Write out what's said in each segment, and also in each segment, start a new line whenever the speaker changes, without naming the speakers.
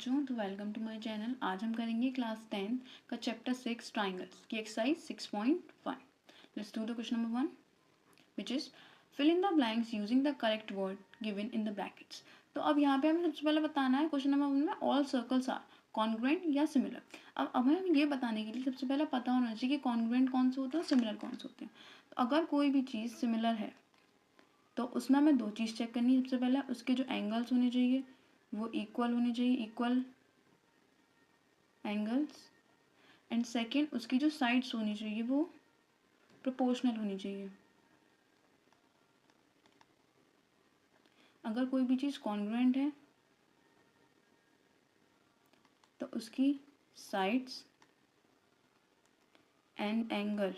बच्चों, तो welcome to my channel. आज हम करेंगे क्लास 10 का चैप्टर 6 ट्राइंगल्स की exercise 6.1। Let's do the question number 1 which is fill in the blanks using the correct word given in the brackets. तो अब यहाँ पे हमें सबसे पहले बताना है क्वेश्चन नंबर 1 में ऑल सर्कल्स आर कॉन्ग्रुएंट या सिमिलर। अब हमें ये बताने के लिए सबसे पहले पता होना चाहिए कि कॉन्ग्रुएंट कौन से होते हैं और सिमिलर कौन से होते हैं। तो अगर कोई भी चीज़ सिमिलर है तो उसमें हमें दो चीज़ चेक करनी है। सबसे पहले उसके जो एंगल्स होने चाहिए वो इक्वल होने चाहिए, इक्वल एंगल्स। एंड सेकेंड, उसकी जो साइड्स होनी चाहिए वो प्रोपोर्शनल होनी चाहिए। अगर कोई भी चीज़ कॉन्ग्रुएंट है तो उसकी साइड्स एंड एंगल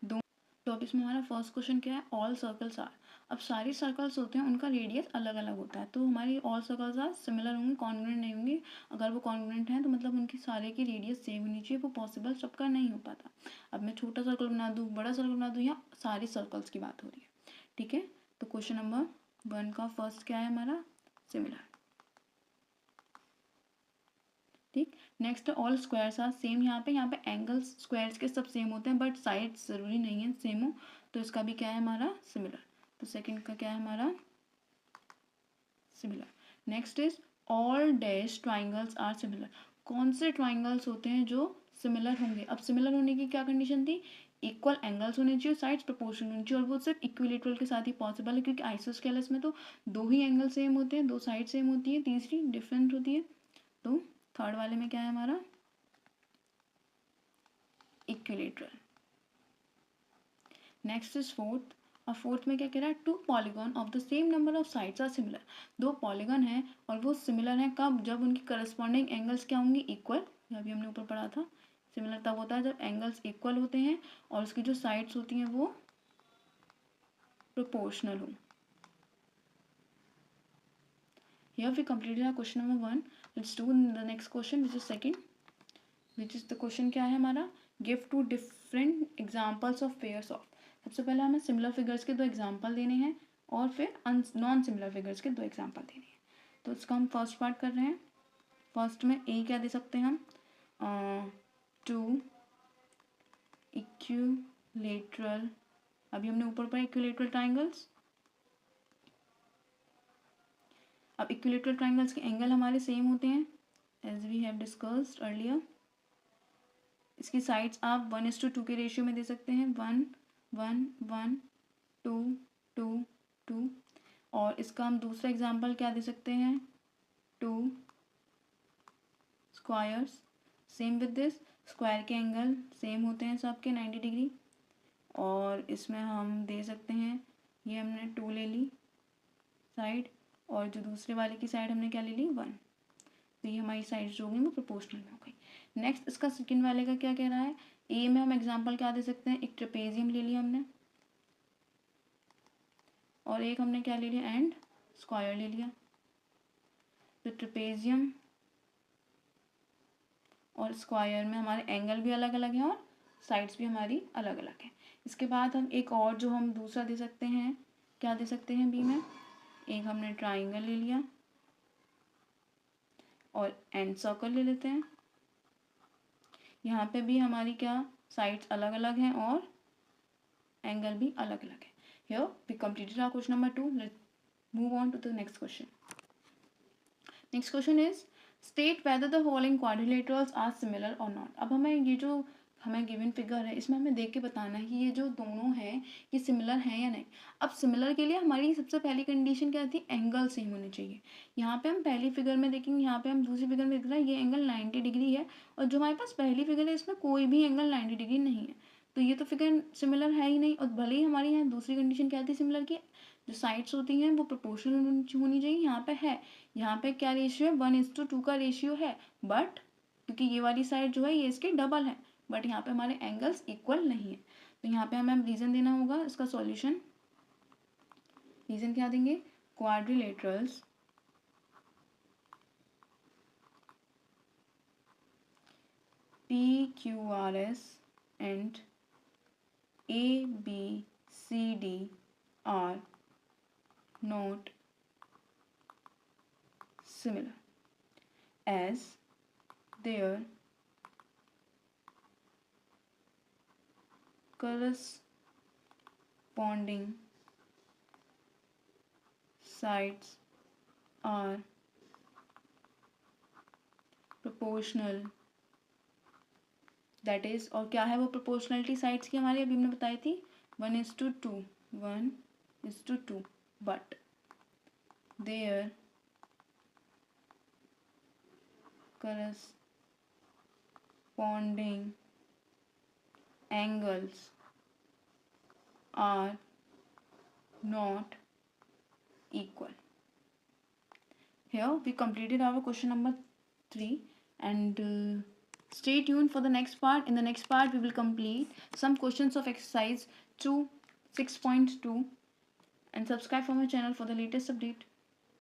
दो। तो अब इसमें हमारा फर्स्ट क्वेश्चन क्या है, ऑल सर्कल्स आर। अब सारे सर्कल्स होते हैं उनका रेडियस अलग अलग होता है, तो हमारी ऑल सर्कल्स आर सिमिलर होंगे, कॉन्ग्रुएंट नहीं होंगे। अगर वो कॉन्ग्रुएंट हैं तो मतलब उनकी सारे की रेडियस सेम होनी चाहिए, वो पॉसिबल सबका नहीं हो पाता। अब मैं छोटा सर्कल बना दूँ, बड़ा सर्कल बना दूँ, या सारे सर्कल्स की बात हो रही है, ठीक है। तो क्वेश्चन नंबर 1 का फर्स्ट क्या है हमारा, सिमिलर, ठीक। Next all squares are same. यहाँ पे एंगल्स स्क्वायर्स के सब सेम होते हैं बट साइड्स ज़रूरी नहीं है सेम हो, तो इसका भी क्या है हमारा सिमिलर। तो सेकंड का क्या है हमारा similar. Next is all dash triangles are similar. कौन से ट्राइंगल्स होते हैं जो सिमिलर होंगे। अब सिमिलर होने की क्या कंडीशन थी, इक्वल एंगल्स होने चाहिए, साइड्स प्रोपोर्शनल होनी चाहिए, और वो सिर्फ इक्विलेटरल के साथ ही पॉसिबल है, क्योंकि आइसोस्केलस में तो दो ही एंगल सेम होते हैं, दो साइड सेम होती है, तीसरी डिफरेंट होती है। तो थर्ड वाले में क्या है हमारा इक्विलेटरल। Next is fourth. और फोर्थ में क्या कह रहा है, two polygon of the same number of sides are similar. दो पॉलीगॉन हैं और वो सिमिलर हैं कब, जब उनकी करस्पॉन्डिंग एंगल्स क्या होंगी, इक्वल। अभी हमने ऊपर पढ़ा था सिमिलर तब होता है जब एंगल्स इक्वल होते हैं और उसकी जो साइड्स होती हैं वो प्रोपोर्शनल हो। Here we completed our question number 1. Let's do the next question which is second, which is the question क्या है हमारा, give two different examples of pairs of। सबसे पहले हमें सिमिलर फिगर्स के दो एग्जाम्पल देने हैं और फिर नॉन सिमिलर फिगर्स के दो एग्जाम्पल देने हैं। तो इसका हम फर्स्ट पार्ट कर रहे हैं। फर्स्ट में ए क्या दे सकते हैं हम, टू इक्विलेटरल। अभी हमने ऊपर पढ़ा इक्विलेटरल ट्राइंगल्स। अब इक्विलेटरल ट्राइंगल्स के एंगल हमारे सेम होते हैं as we have discussed earlier. इसकी साइड्स आप 1:2 के रेशियो में दे सकते हैं, 1 1 1 2 2 2। और इसका हम दूसरा एग्जांपल क्या दे सकते हैं, 2 squares. Same with this, square के एंगल सेम होते हैं सबके 90 डिग्री। और इसमें हम दे सकते हैं, ये हमने 2 ले ली साइड और जो दूसरे वाले की साइड हमने क्या ले ली 1। तो ये हमारी साइड्स जो होंगी वो प्रोपोर्शनल में हो गई। नेक्स्ट इसका सेकंड वाले का क्या कह रहा है, ए में हम एग्जांपल क्या दे सकते हैं, एक ट्रेपेजियम ले लिया हमने और एक हमने क्या ले लिया एंड स्क्वायर ले लिया। तो ट्रेपेजियम और स्क्वायर में हमारे एंगल भी अलग अलग हैं और साइड्स भी हमारी अलग अलग हैं। इसके बाद हम एक और जो हम दूसरा दे सकते हैं, क्या दे सकते हैं बी में, एक हमने ट्राइंगल ले लिया और एंड सर्कल ले लेते हैं। यहाँ पे भी हमारी क्या साइड्स अलग अलग हैं और एंगल भी अलग अलग है। Here we completed our question number 2. Let's move on to the next question. Next question is state whether the following quadrilaterals are similar or not. अब हमें ये जो हमें गिवन फिगर है इसमें हमें देख के बताना है कि ये जो दोनों हैं ये सिमिलर हैं या नहीं। अब सिमिलर के लिए हमारी सबसे पहली कंडीशन क्या थी, एंगल सेम होने चाहिए। यहाँ पे हम पहली फिगर में देखेंगे, यहाँ पे हम दूसरी फिगर में देख रहे हैं ये एंगल 90 डिग्री है और जो हमारे पास पहली फिगर है इसमें कोई भी एंगल 90 डिग्री नहीं है, तो ये तो फिगर सिमिलर है ही नहीं। और भले ही हमारी यहाँ दूसरी कंडीशन क्या थी सिमिलर की, जो साइड्स होती हैं वो प्रोपोर्शनल होनी चाहिए। यहाँ पे है, यहाँ पे क्या रेशियो है, 1:2 का रेशियो है, बट क्योंकि ये वाली साइड जो है ये इसके डबल है, बट यहाँ पे हमारे एंगल्स इक्वल नहीं है। तो यहाँ पे हमें रीज़न देना होगा इसका सॉल्यूशन। रीज़न क्या देंगे, quadrilaterals PQRS and ABCD are not similar. as their corresponding sides are proportional, that is, और क्या है वो प्रोपोर्शनलिटी साइड्स की हमारी अभी हमने बताई थी 1:2, 1:2, but their corresponding angles are not equal. Here we completed our question number 3, and stay tuned for the next part. In the next part we will complete some questions of exercise 2 6.2, and subscribe for my channel for the latest update.